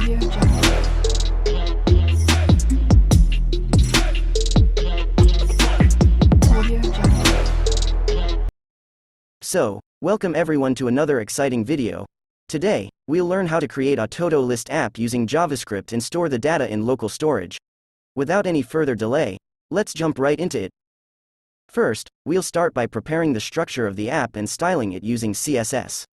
Audio Jungle. Audio Jungle. So, welcome everyone to another exciting video. Today, we'll learn how to create a todo list app using JavaScript and store the data in local storage. Without any further delay, let's jump right into it. First, we'll start by preparing the structure of the app and styling it using CSS.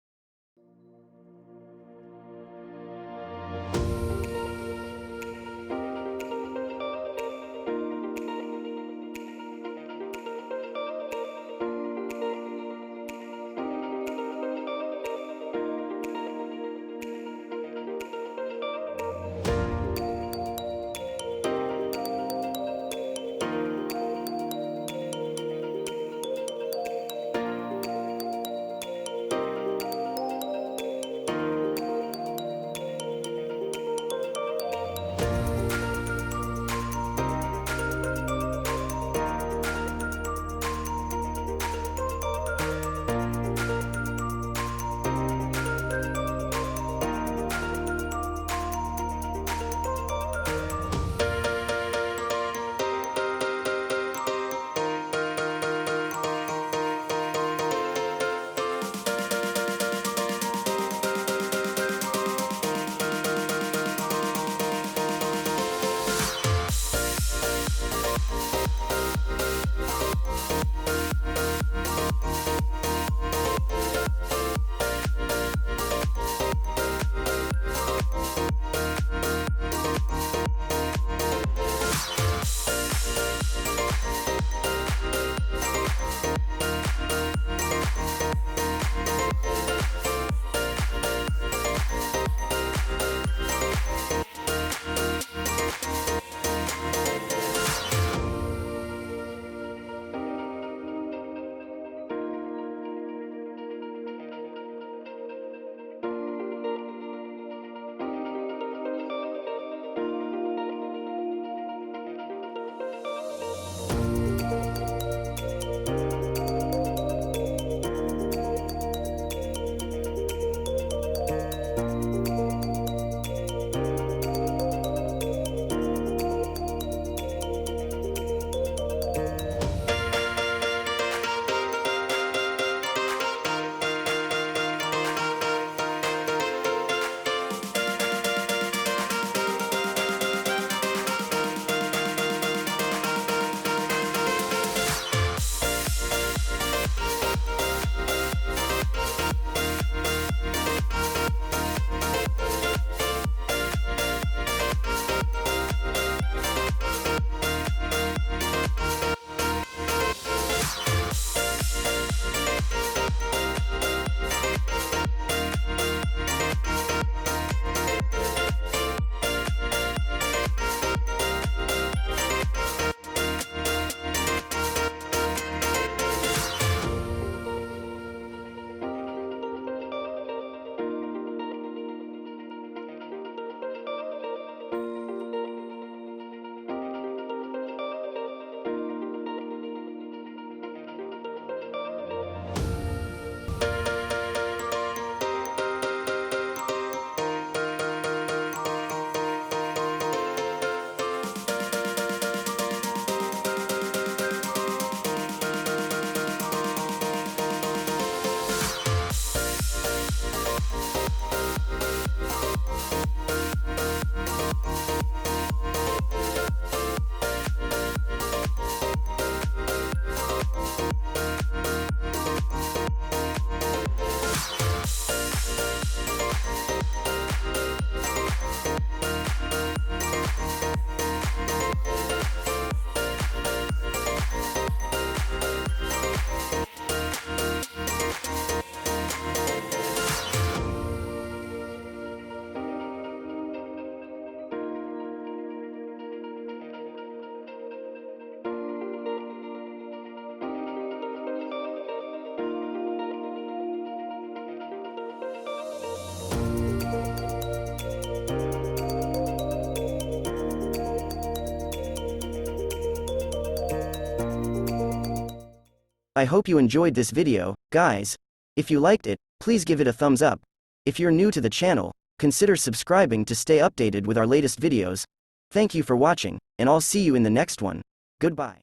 I hope you enjoyed this video, guys. If you liked it, please give it a thumbs up. If you're new to the channel, Consider subscribing to stay updated with our latest videos. Thank you for watching, and I'll see you in the next one. Goodbye.